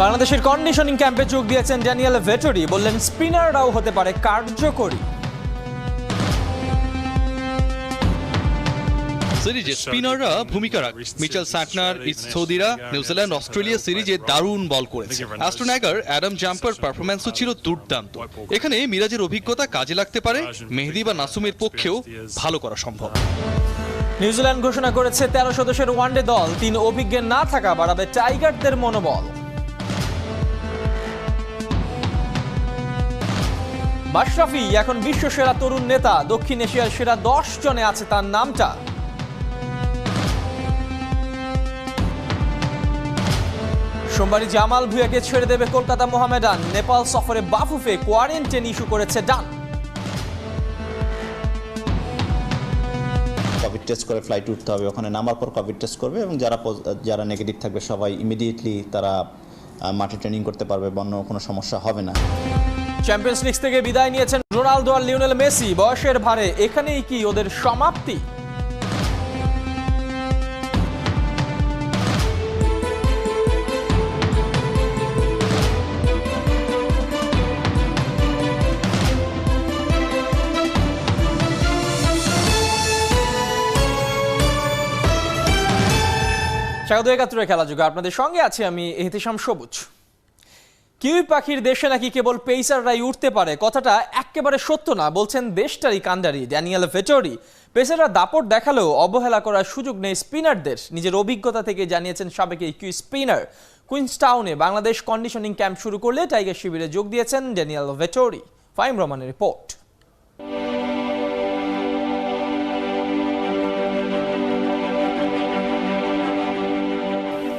বাংলাদেশের কন্ডিশনিং ক্যাম্পে যোগ দিয়েছেন ড্যানিয়েল ভেটরি, বললেন স্পিনাররাও হতে পারে কার্যকরী। সিরিজে স্পিনাররা ভূমিকা রাখবে। মিচেল স্যান্টনার, সৌদিরা নিউজিল্যান্ড অস্ট্রেলিয়া সিরিজে দারুণ বল করেছে। অ্যাস্টন এগার অ্যাডাম জাম্পার পারফরম্যান্সও ছিল দুর্দান্ত। এখানে মিরাজের অভিজ্ঞতা কাজে লাগতে পারে, মেহেদী বা নাসুমের পক্ষেও ভালো করা সম্ভব। নিউজিল্যান্ড ঘোষণা করেছে 13 সদস্যের ওয়ানডে দল, 3 অভিজ্ঞের না থাকা বাড়াবে টাইগারদের মনোবল। মাশরাফি এখন বিশ্ব সেরা তরুণ নেতা, দক্ষিণ এশিয়ার সেরা 10 জনে আছে তার নামটা। সোমবারই জামাল ভুঁইয়াকে ছেড়ে দেবে কলকাতা মোহামেডান। নেপাল সফরে বাফুফে কোয়ারেন্টাইন ইস্যু করেছে ডান। কোভিড টেস্ট করে ফ্লাইট উঠতে হবে, ওখানে নামার পর কোভিড টেস্ট করবে এবং যারা নেগেটিভ থাকবে সবাই ইমিডিয়েটলি তারা মাঠে ট্রেনিং করতে পারবে, অন্য কোনো সমস্যা হবে না। চ্যাম্পিয়ন্স লিগ থেকে বিদায় নিয়েছেন রোনালদো আর লিওনেল মেসি। বয়সের ভারে এখানেই কি ওদের সমাপ্তি? স্বাগত একাত্তরের খেলা যুগে, আপনাদের সঙ্গে আছি আমি এহতেশাম সবুজ। কিউই পাখির দেশে নাকি কেবল পেসাররাই উঠতে পারে, কথাটা একেবারে সত্য না বলছেন দেশটারই কান্ডারি ড্যানিয়েল ভেটরি। পেসাররা দাপট দেখালেও অবহেলা করার সুযোগ নেই স্পিনারদের, নিজের অভিজ্ঞতা থেকে জানিয়েছেন সাবেক এই কিউই স্পিনার। কুইন্সটাউনে বাংলাদেশ কন্ডিশনিং ক্যাম্প শুরু করলে টাইগার শিবিরে যোগ দিয়েছেন ড্যানিয়েল ভেটরি। ফাহিম রহমানের রিপোর্ট।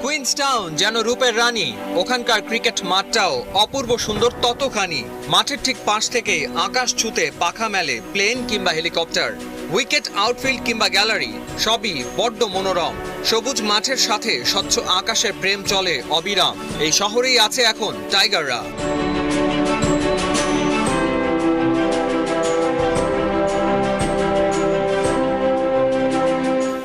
কুইন্সটাউন যেন রূপের রানী, ওখানকার ক্রিকেট মাঠটাও অপূর্ব সুন্দর ততখানি। মাঠের ঠিক পাশ থেকে আকাশ ছুঁতে পাখা মেলে প্লেন কিংবা হেলিকপ্টার। উইকেট, আউটফিল্ড কিংবা গ্যালারি সবই বড্ড মনোরম। সবুজ মাঠের সাথে স্বচ্ছ আকাশের প্রেম চলে অবিরাম। এই শহরেই আছে এখন টাইগাররা।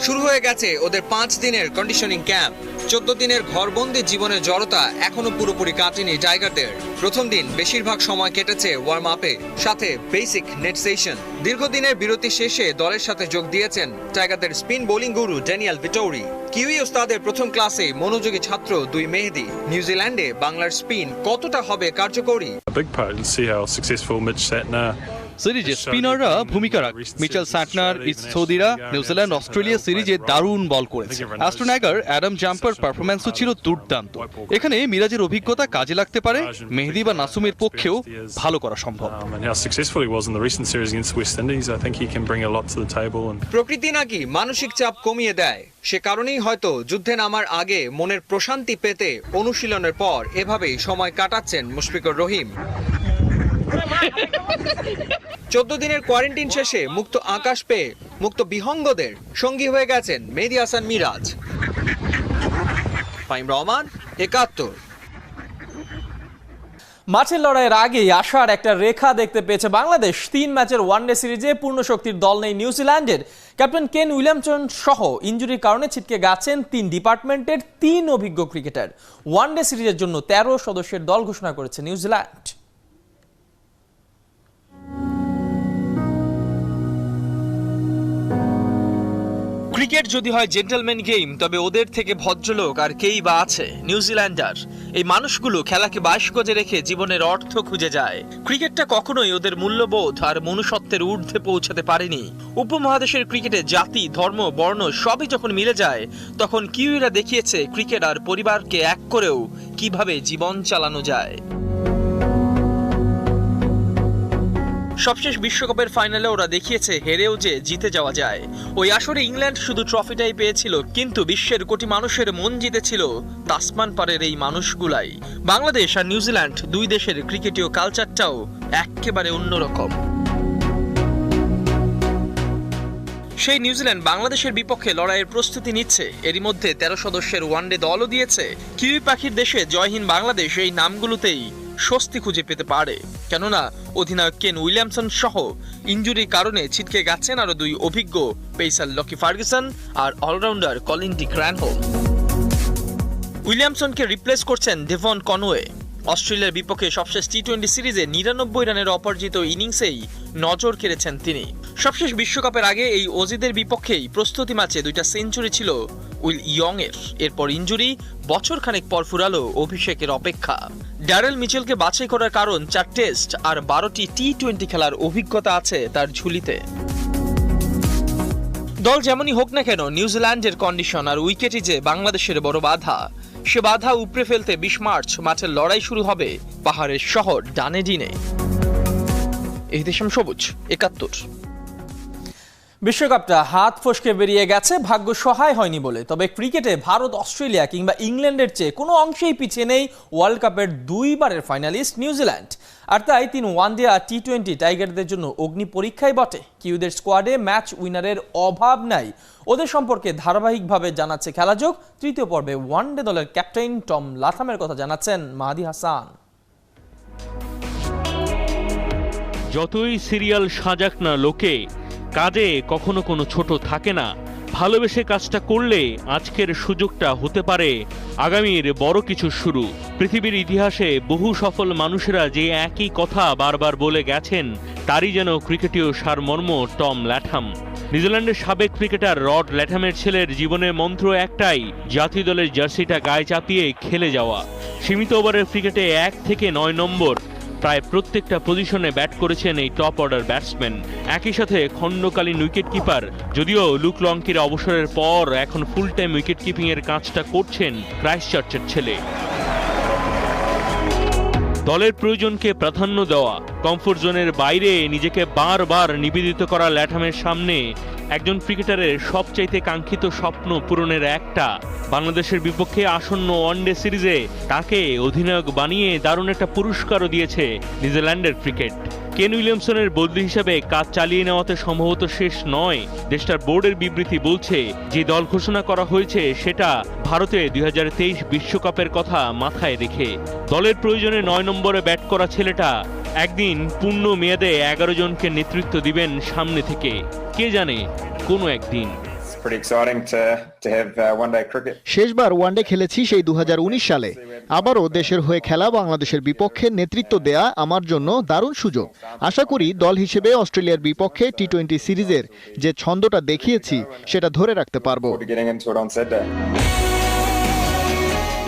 শুরু হয়ে গেছে ওদের 5 দিনের কন্ডিশনিং ক্যাম্প। 14 দিনের ঘরবন্দি জীবনের জড়তা এখনো পুরোপুরি কাটেনি টাইগারদের। প্রথম দিন বেশিরভাগ সময় কেটেছে ওয়ার্ম আপে, সাথে বেসিক নেট সেশন। দীর্ঘদিনের বিরতি শেষে দলের সাথে যোগ দিয়েছেন টাইগারদের স্পিন বোলিং গুরু ড্যানিয়েল ভেটরি। কিউই ওস্তাদের প্রথম ক্লাসে মনোযোগী ছাত্র 2 মেহেদী। নিউজিল্যান্ডে বাংলার স্পিন কতটা হবে কার্যকরী? সিরিজে স্পিনাররা ভূমিকা রাখবে। মিচেল স্যান্টনার, সৌদিরা নিউজিল্যান্ড অস্ট্রেলিয়া সিরিজে দারুণ বল করেছে। অ্যাস্টন এগার অ্যাডাম জাম্পার পারফরম্যান্সও ছিল দুর্দান্ত। এখানে মিরাজের অভিজ্ঞতা কাজে লাগতে পারে, মেহেদী বা নাসুমের পক্ষেও ভালো করা সম্ভব। প্রকৃতি নাকি মানসিক চাপ কমিয়ে দেয়, সে কারণেই হয়তো যুদ্ধে নামার আগে মনের প্রশান্তি পেতে অনুশীলনের পর এভাবেই সময় কাটাচ্ছেন মুশফিকুর রহিম। 14 দিনের কোয়ারেন্টাইন শেষে মুক্ত আকাশ পেয়ে মুক্ত বিহঙ্গদের সঙ্গী হয়ে গেছেন মেহেদী হাসান মিরাজ। ফাহিম রহমান, একাত্তর। মাঠের লড়াইয়ের আগেই আশার একটা রেখা দেখতে পেয়েছে বাংলাদেশ। 3 ম্যাচের ওয়ানডে সিরিজে পূর্ণ শক্তির দল নেই নিউজিল্যান্ডের। ক্যাপ্টেন কেন উইলিয়ামসন সহ ইনজুরির কারণে ছিটকে গেছেন 3 ডিপার্টমেন্টের 3 অভিজ্ঞ ক্রিকেটার। ওয়ানডে সিরিজের জন্য 13 সদস্যের দল ঘোষণা করেছে নিউজিল্যান্ড। ক্রিকেট যদি হয় জেন্টলম্যান গেম, তবে ওদের থেকে ভদ্রলোক আর কেই বা আছে? নিউজিল্যান্ডার এই মানুষগুলো খেলাকে 22 গজে রেখে জীবনের অর্থ খুঁজে যায়। ক্রিকেটটা কখনোই ওদের মূল্যবোধ আর মনুষ্যত্বের ঊর্ধ্বে পৌঁছাতে পারেনি। উপমহাদেশের ক্রিকেটে জাতি, ধর্ম, বর্ণ সবই যখন মিলে যায়, তখন কিউইরা দেখিয়েছে ক্রিকেট আর পরিবারকে এক করেও কিভাবে জীবন চালানো যায়। সবশেষ বিশ্বকাপের ফাইনালে ওরা দেখিয়েছে হেরেও যে জিতে যাওয়া যায়। ওই আসরে ইংল্যান্ড শুধু ট্রফিটাই পেয়েছিল, কিন্তু বিশ্বের কোটি মানুষের মন জিতেছিল তাসমান পারের এই মানুষগুলাই। বাংলাদেশ আর নিউজিল্যান্ড 2 দেশের ক্রিকেটীয় কালচারটাও একেবারে অন্যরকম। সেই নিউজিল্যান্ড বাংলাদেশের বিপক্ষে লড়াইয়ের প্রস্তুতি নিচ্ছে। এরই মধ্যে 13 সদস্যের ওয়ানডে দলও দিয়েছে। কিউই পাখির দেশে জয়হীন বাংলাদেশ এই নামগুলোতেই স্বস্তি খুঁজে পেতে পারে, কেননা অধিনায়ক কেন উইলিয়ামসন সহ ইনজুরির কারণে ছিটকে গেছেন আরো 2 অভিজ্ঞ পেসার লকি ফার্গুসন আর অলরাউন্ডার কলিন ডি ক্র্যানহোম। উইলিয়ামসনকে রিপ্লেস করছেন ডেভন কনওয়ে। অস্ট্রেলিয়ার বিপক্ষে সবশেষ টি-20 সিরিজে 99 রানের অপরাজিত ইনিংসেই নজর কেড়েছেন তিনি। সবশেষ বিশ্বকাপের আগে এই অজিদের বিপক্ষেই প্রস্তুতি ম্যাচে 2টা সেঞ্চুরি ছিল উইল ইয়ংয়ের। এরপর ইনজুরি, বছরখানেক পর ফুরালো অভিষেকের অপেক্ষা। ড্যারেল মিচেলকে বাছাই করার কারণ 4 টেস্ট আর 12টি টি-20 খেলার অভিজ্ঞতা আছে তার ঝুলিতে। দল যেমনই হোক না কেন, নিউজিল্যান্ডের কন্ডিশন আর উইকেটই যে বাংলাদেশের বড় বাধা। সে বাধা উপড়ে ফেলতে 20 মার্চ মাঠের লড়াই শুরু হবে পাহাড়ের শহর ডানেডিনে। ইহতেশাম সবুজ, 71। বিশ্বকাপটা হাত ফসকে বেরিয়ে গেছে ভাগ্য সহায় হয়নি বলে। তবে ক্রিকেটে ভারত, অস্ট্রেলিয়া কিংবা ইংল্যান্ডের চেয়ে কোনো অংশেই পিছিয়ে নেই ওয়ার্ল্ড কাপের 2 বারের ফাইনালিস্ট নিউজিল্যান্ড। আর তাই 3 ওয়ানডে আর টি-20 টাইগারদের জন্য অগ্নি পরীক্ষাই বটে। কিউদের স্কোয়াডে ম্যাচ উইনারের অভাব নাই। ওদের সম্পর্কে ধারাবাহিকভাবে জানাচ্ছে খেলাযোগ। তৃতীয় পর্বে ওয়ানডে দলের ক্যাপ্টেন টম লাথামের কথা জানাচ্ছেন মাহাদি হাসান। যতই সিরিয়াল সাজাক না লোকে, কাজে কখনো কোনো ছোট থাকে না। ভালোবেসে কাজটা করলে আজকের সুযোগটা হতে পারে আগামীর বড় কিছু শুরু। পৃথিবীর ইতিহাসে বহু সফল মানুষেরা যে একই কথা বারবার বলে গেছেন, তারই যেন ক্রিকেটীয় সারমর্ম টম ল্যাথাম। নিউজিল্যান্ডের সাবেক ক্রিকেটার রড ল্যাথামের ছেলের জীবনের মন্ত্র একটাই, জাতীয় দলের জার্সিটা গায়ে চাপিয়ে খেলে যাওয়া। সীমিত ওভারের ক্রিকেটে 1 থেকে 9 নম্বর প্রায় প্রত্যেকটা পজিশনে ব্যাট করেছেন এই টপ অর্ডার ব্যাটসম্যান। একই সাথে খণ্ডকালীন উইকেট কিপার। যদিও লুক লংকির অবসরের পর এখন ফুল টাইম উইকেট কিপিং এর কাজটা করছেন ক্রাইস্টচার্চের ছেলে। দলের প্রয়োজনকে প্রাধান্য দেওয়া, কমফোর্ট জোনের বাইরে নিজেকে বারবার নিবেদিত করা ল্যাথামের সামনে একজন ক্রিকেটারের সবচাইতে কাঙ্ক্ষিত স্বপ্ন পূরণের একটা। বাংলাদেশের বিপক্ষে আসন্ন ওয়ানডে সিরিজে তাকে অধিনায়ক বানিয়ে দারুণ একটা পুরস্কারও দিয়েছে নিউজিল্যান্ডের ক্রিকেট। কেন উইলিয়ামসনের বদলি হিসাবে কাজ চালিয়ে নেওয়াতে সম্ভবত শেষ নয়। দেশটার বোর্ডের বিবৃতি বলছে, যে দল ঘোষণা করা হয়েছে সেটা ভারতে 2023 বিশ্বকাপের কথা মাথায় রেখে। দলের প্রয়োজনে 9 নম্বরে ব্যাট করা ছেলেটা একদিন পূর্ণ মেয়াদে 11 জনকে নেতৃত্ব দিবেন সামনে থেকে। কে জানে, কোনো একদিন। শেষবার ওয়ানডে খেলেছি সেই 2019 সালে। আবারও দেশের হয়ে খেলা বাংলাদেশের বিপক্ষে নেতৃত্ব দেয়া আমার জন্য দারুণ সুযোগ। আশা করি দল হিসেবে অস্ট্রেলিয়ার বিপক্ষে টি-20 সিরিজের যে ছন্দটা দেখিয়েছি সেটা ধরে রাখতে পারবো।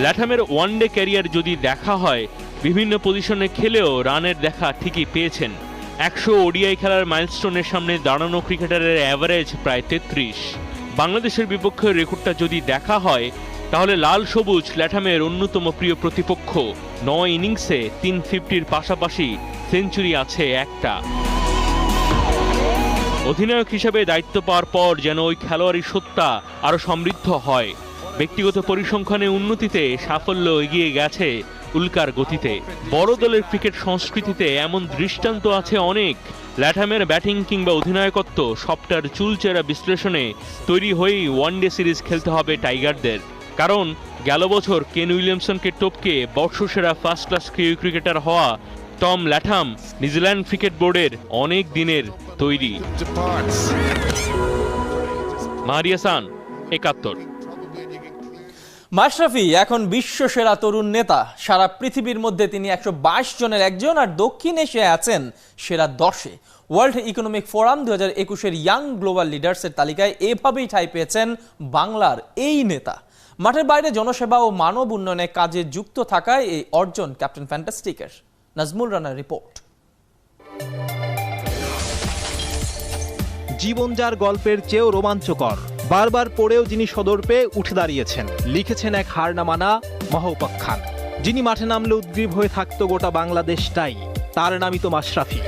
ল্যাথামের ওয়ানডে ক্যারিয়ার যদি দেখা হয়, বিভিন্ন পজিশনে খেলেও রানের দেখা ঠিকই পেয়েছেন। 100 ওডিআই খেলার মাইলস্টোনের সামনে দাঁড়ানো ক্রিকেটারের অ্যাভারেজ প্রায় 33। বাংলাদেশের বিপক্ষে রেকর্ডটা যদি দেখা হয়, তাহলে লাল সবুজ ল্যাথামের অন্যতম প্রিয় প্রতিপক্ষ। 9 ইনিংসে 350-র পাশাপাশি সেঞ্চুরি আছে একটা। অধিনায়ক হিসেবে দায়িত্ব পাওয়ার পর যেন ওই খেলোয়াড়ি সত্তা আরও সমৃদ্ধ হয়। ব্যক্তিগত পরিসংখ্যানে উন্নতিতে সাফল্য এগিয়ে গেছে উল্কার গতিতে। বড় দলের ক্রিকেট সংস্কৃতিতে এমন দৃষ্টান্ত আছে অনেক। ল্যাথামের ব্যাটিং কিংবা অধিনায়কত্ব সবটার চুলচেরা বিশ্লেষণে তৈরি হয়েই ওয়ানডে সিরিজ খেলতে হবে টাইগারদের। কারণ গেল বছর কেন উইলিয়ামসনকে টপকে বর্ষসেরা ফার্স্ট ক্লাস ক্রিকেটার হওয়া টম ল্যাথাম নিউজিল্যান্ড ক্রিকেট বোর্ডের অনেক দিনের তৈরি। মাহাদি হাসান, 71। মাশরাফি এখন বিশ্বসেরা তরুণ নেতা। সারা পৃথিবীর মধ্যে তিনি 122 জনের একজন, আর দক্ষিণ এশিয়ায় আছেন সেরা 10-এ। ওয়ার্ল্ড ইকোনমিক ফোরাম 2021-এর ইয়াং গ্লোবাল লিডার্সের তালিকায় এভাবেই ঠাঁই পেয়েছেন বাংলার এই নেতা। মাঠের বাইরে জনসেবা ও মানব উন্নয়নে কাজে যুক্ত থাকায় এই অর্জন ক্যাপ্টেন ফ্যান্টাস্টিকের। নাজমুল রানার রিপোর্ট। জীবন যার গল্পের চেয়েও রোমাঞ্চকর। বারবার পড়েও যিনি সদর পেয়ে উঠে দাঁড়িয়েছেন, লিখেছেন এক হার না মানা মহোপাখ্যান। যিনি মাঠে নামলে উদ্গ্রীব হয়ে থাকতো গোটা বাংলাদেশটাই, তার নামই তো Mashrafe.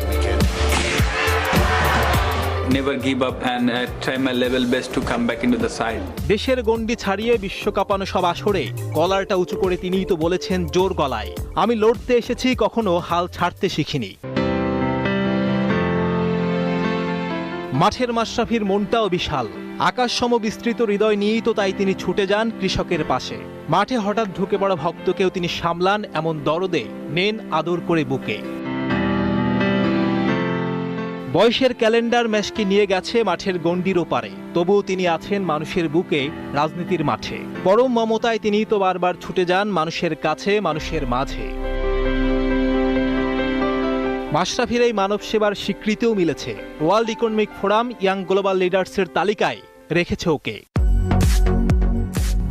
Never give up and try my level best to come back into the side. দেশের গণ্ডি ছাড়িয়ে বিশ্বকাপানো সব আসরে কলারটা উঁচু করে তিনিই তো বলেছেন জোর গলায়, আমি লড়তে এসেছি, কখনো হাল ছাড়তে শিখিনি। মাঠের মাশরাফির মনটাও বিশাল। আকাশসম বিস্তৃত হৃদয় নিয়েই তো তাই তিনি ছুটে যান কৃষকের পাশে। মাঠে হঠাৎ ঢুকে পড়া ভক্তকেও তিনি সামলান এমন দরদে, নেন আদর করে বুকে। বয়সের ক্যালেন্ডার ম্যাচকে নিয়ে গেছে মাঠের গণ্ডির ওপারে, তবুও তিনি আছেন মানুষের বুকে, রাজনীতির মাঠে। পরম মমতায় তিনি তো বারবার ছুটে যান মানুষের কাছে, মানুষের মাঝে। মাশরাফির এই মানব সেবার স্বীকৃতিও মিলেছে। World Economic Forum young global লিডার্সের তালিকায় রেখেছে ওকে।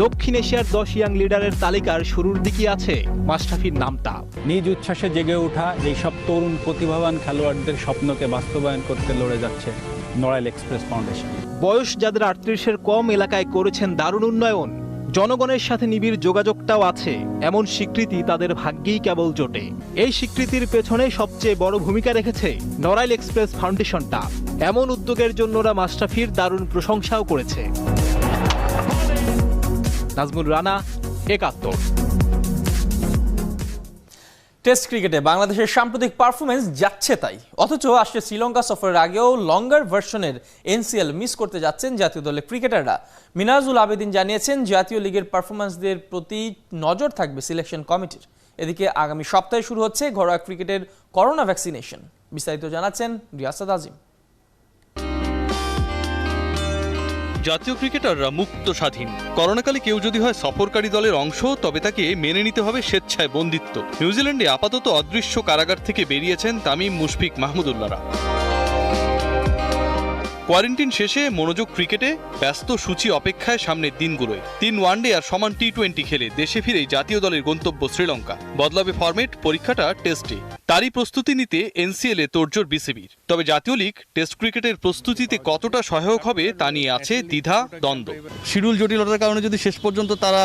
দক্ষিণ এশিয়ার 10 ইয়াং লিডারের তালিকার শুরুর দিকে আছে মাশরাফির নামটা। নিজ উচ্ছ্বাসে জেগে ওঠা এইসব তরুণ প্রতিভাবান খেলোয়াড়দের স্বপ্নকে বাস্তবায়ন করতে লড়ে যাচ্ছে নড়াইল এক্সপ্রেস ফাউন্ডেশন। বয়স যাদের 38-এর কম এলাকায় করেছেন দারুণ উন্নয়ন, জনগণের সাথে নিবিড় যোগাযোগটাও আছে, এমন স্বীকৃতি তাদের ভাগ্যেই কেবল জোটে। এই স্বীকৃতির পেছনে সবচেয়ে বড় ভূমিকা রেখেছে নড়াইল এক্সপ্রেস ফাউন্ডেশনটা। এমন উদ্যোগের জন্য ওরা মাশরাফির দারুণ প্রশংসাও করেছে। নাজমুল রানা, 71। টেস্ট ক্রিকেটে বাংলাদেশের সাম্প্রতিক পারফরমেন্স যাচ্ছে তাই, অথচ আসছে শ্রীলঙ্কা সফরের আগেও লঙ্গার ভার্সনের এনসিএল মিস করতে যাচ্ছেন জাতীয় দলের ক্রিকেটাররা। মিনাজুল আবেদিন জানিয়েছেন জাতীয় লিগের পারফরমেন্সদের প্রতি নজর থাকবে সিলেকশন কমিটির। এদিকে আগামী সপ্তাহে শুরু হচ্ছে ঘরোয়া ক্রিকেটের করোনা ভ্যাকসিনেশন। বিস্তারিত জানাচ্ছেন রিয়াসাদ আজিম। জাতীয় ক্রিকেটাররা মুক্ত স্বাধীন। করোনাকালে কেউ যদি হয় সফরকারী দলের অংশ, তবে তাকে মেনে নিতে হবে স্বেচ্ছায় বন্দিত্ব। নিউজিল্যান্ডে আপাতত অদৃশ্য কারাগার থেকে বেরিয়েছেন তামিম, মুশফিক, মাহমুদুল্লাহরা। কোয়ারেন্টিন শেষে মনোযোগ ক্রিকেটে, ব্যস্ত সূচি অপেক্ষায় সামনের দিনগুলোয়। 3 ওয়ানডে আর সমান টি20 খেলে দেশে ফিরেই জাতীয় দলের গন্তব্য শ্রীলঙ্কা। বদলাবে ফরম্যাট, পরীক্ষাটা টেস্টে। তারই প্রস্তুতি নিতে এনসিএল এ তোড়জোড় বিসিবির। তবে জাতীয় লিগ টেস্ট ক্রিকেটের প্রস্তুতিতে কতটা সহায়ক হবে তা নিয়ে আছে দ্বিধা, দ্বন্দ্ব। শিডিউল জটিলতার কারণে যদি শেষ পর্যন্ত তারা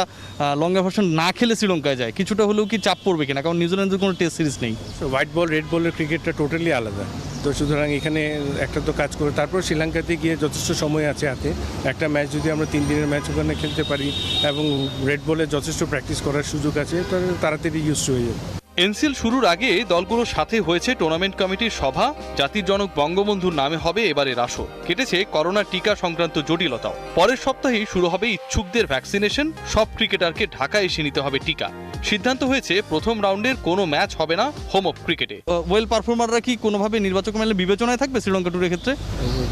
লঙ্গা ভার্সন না খেলে শ্রীলঙ্কায় যায়, কিছুটা হলেও কি চাপ পড়বে কিনা? কারণ নিউজিল্যান্ডের কোনো টেস্ট সিরিজ নেই। হোয়াইট বল রেড বলের ক্রিকেটটা টোটালি আলাদা, তো সুতরাং এখানে একটা তো কাজ করে তারপর শ্রীলঙ্কাতে গিয়ে যথেষ্ট সময় আছে হাতে। একটা ম্যাচ যদি আমরা 3 দিনের ম্যাচ ওখানে খেলতে পারি এবং রেড বলে যথেষ্ট প্র্যাকটিস করার সুযোগ আছে, তাহলে তাড়াতাড়ি ইউজ হয়ে যাবে। এনসিএল শুরুর আগে দলগুলোর সাথে হয়েছে টুর্নামেন্ট কমিটির সভা। জাতির জনক বঙ্গবন্ধুর নামে হবে এবারের আসর। কেটেছে করোনা টিকা সংক্রান্ত জটিলতাও। পরের সপ্তাহেই শুরু হবে ইচ্ছুকদের ভ্যাকসিনেশন। সব ক্রিকেটারকে ঢাকায় এসে নিতে হবে টিকা। সিদ্ধান্ত হয়েছে প্রথম রাউন্ডের কোনো ম্যাচ হবে না হোম অফ ক্রিকেটে। ওয়েল পারফর্মাররা কি কোনোভাবে নির্বাচক মেলে বিবেচনায় থাকবে শ্রীলঙ্কা ট্যুরের ক্ষেত্রে?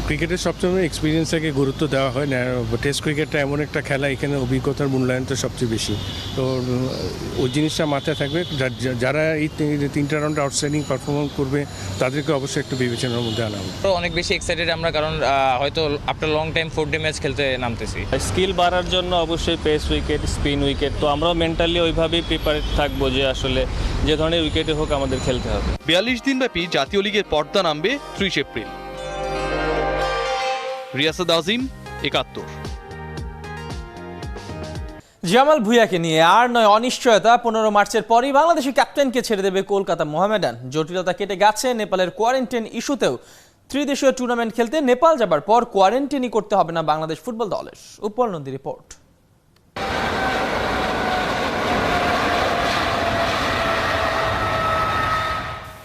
ক্রিকেটের সবসময় এক্সপিরিয়েন্সটাকে গুরুত্ব দেওয়া হয় না। টেস্ট ক্রিকেটটা এমন একটা খেলা, এখানে অভিজ্ঞতার মূল্যায়নটা সবচেয়ে বেশি, তো ওই জিনিসটা মাথায় থাকবে। যারা এই 3টা রাউন্ড আউটস্ট্যান্ডিং পারফরমেন্স করবে তাদেরকে অবশ্যই একটু বিবেচনার মধ্যে আনা হবে। তো অনেক বেশি এক্সাইটেড আমরা, কারণ হয়তো আফটার লং টাইম 4 ম্যাচ খেলতে নামতেছি। স্কিল বাড়ার জন্য অবশ্যই পেস উইকেট, স্পিন উইকেট, তো আমরাও মেন্টালি ওইভাবেই প্রিপারেড থাকবো যে আসলে যে ধরনের উইকেটে হোক আমাদের খেলতে হবে। 42 দিনব্যাপী জাতীয় লিগের পর্দা নামবে 30 এপ্রিল। রিয়াসাদ আজিম, 71। জামাল ভুঁইয়াকে নিয়ে আর নয় অনিশ্চয়তা। 15 মার্চের পরই বাংলাদেশের ক্যাপ্টেনকে ছেড়ে দেবে কলকাতা মোহামেডান। জটিলতা কেটে গেছে নেপালের কোয়ারেন্টাইন ইস্যুতেও। ত্রিদেশীয় টুর্নামেন্ট খেলতে নেপাল যাবার পর কোয়ারেন্টাইনই করতে হবে না বাংলাদেশ ফুটবল দলের। উপল নন্দী রিপোর্ট।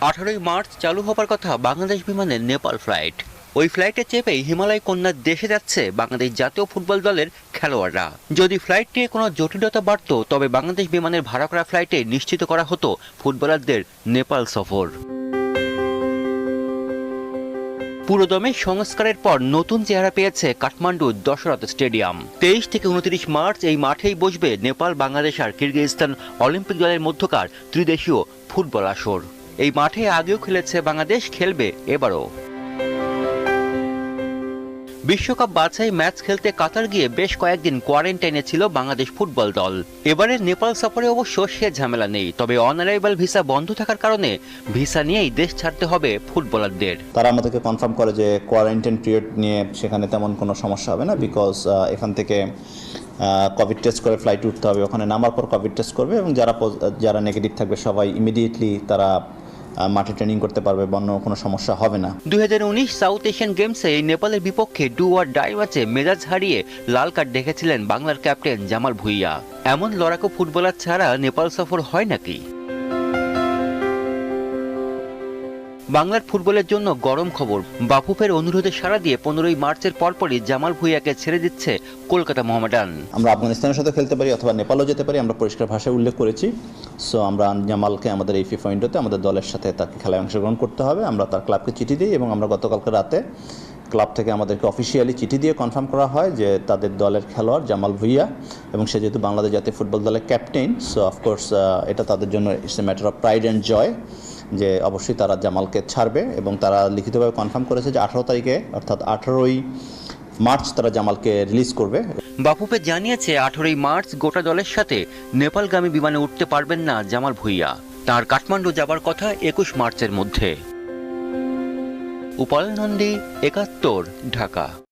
18 মার্চ চালু হবার কথা বাংলাদেশ বিমানের নেপাল ফ্লাইট। ওই ফ্লাইটে চেপেই হিমালয় কন্যার দেশে যাচ্ছে বাংলাদেশ জাতীয় ফুটবল দলের খেলোয়াড়রা। যদি ফ্লাইট নিয়ে কোনো জটিলতা বাড়ত, তবে বাংলাদেশ বিমানের ভাড়া করা ফ্লাইটে নিশ্চিত করা হতো ফুটবলারদের নেপাল সফর। পুরোদমে সংস্কারের পর নতুন চেহারা পেয়েছে কাঠমান্ডুর দশরথ স্টেডিয়াম। 23 থেকে 29 মার্চ এই মাঠেই বসবে নেপাল, বাংলাদেশ আর কিরগিজস্তান অলিম্পিক দলের মধ্যকার ত্রিদেশীয় ফুটবল আসর। এই মাঠে আগেও খেলেছে বাংলাদেশ, খেলবে এবারও। বিশ্বকাপ বাছাই ম্যাচ খেলতে কাতার গিয়ে বেশ কয়েকদিন কোয়ারেন্টাইনে ছিল বাংলাদেশ ফুটবল দল। এবারের নেপাল সফরে অবশ্য সে ঝামেলা নেই, তবে অনঅ্যারাইভাল ভিসা বন্ধ থাকার কারণে ভিসা নিয়েই দেশ ছাড়তে হবে ফুটবলারদের। তারা আমাদেরকে কনফার্ম করে যে কোয়ারেন্টাইন পিরিয়ড নিয়ে সেখানে তেমন কোনো সমস্যা হবে না, বিকজ এখান থেকে কোভিড টেস্ট করে ফ্লাইট উঠতে হবে, ওখানে নামার পর কোভিড টেস্ট করবে এবং যারা নেগেটিভ থাকবে সবাই ইমিডিয়েটলি তারা মাঠে ট্রেনিং করতে পারবে, অন্য কোনো সমস্যা হবে না। 2019 সাউথ এশিয়ান গেমসে এই নেপালের বিপক্ষে ডু অর ডাই ম্যাচে মেজাজ হারিয়ে লাল কার্ড দেখেছিলেন বাংলার ক্যাপ্টেন জামাল ভুঁইয়া। এমন লড়াকু ফুটবলার ছাড়া নেপাল সফর হয় নাকি? বাংলার ফুটবলের জন্য গরম খবর, বাফুফের অনুরোধে সাড়া দিয়ে 15ই মার্চের পরপরই জামাল ভুঁইয়াকে ছেড়ে দিচ্ছে কলকাতা মোহামেডান। আমরা আফগানিস্তানের সাথে খেলতে পারি অথবা নেপালও যেতে পারি, আমরা পরিষ্কার ভাষায় উল্লেখ করেছি। সো আমরা জামালকে আমাদের এই ফিফা উইন্ডোতে আমাদের দলের সাথে তাকে খেলায় অংশগ্রহণ করতে হবে। আমরা তার ক্লাবকে চিঠি দিই এবং আমরা গতকালকে রাতে ক্লাব থেকে আমাদেরকে অফিসিয়ালি চিঠি দিয়ে কনফার্ম করা হয় যে তাদের দলের খেলোয়াড় জামাল ভুঁইয়া, এবং সে যেহেতু বাংলাদেশ জাতীয় ফুটবল দলের ক্যাপ্টেন, সো অফকোর্স এটা তাদের জন্য it's a matter of pride and joy যে অবশ্যই তারা জামালকে ছাড়বে। এবং তারা লিখিতভাবে কনফার্ম করেছে যে 18 তারিখে অর্থাৎ 18ই মার্চ তারা জামালকে রিলিজ করবে। বাফুফে জানিয়েছে 18ই মার্চ গোটা দলের সাথে নেপালগামী বিমানে উঠতে পারবেন না জামাল ভুঁইয়া। তার কাঠমান্ডু যাবার কথা 21 মার্চের মধ্যে। উপাল নন্দী, 71, ঢাকা।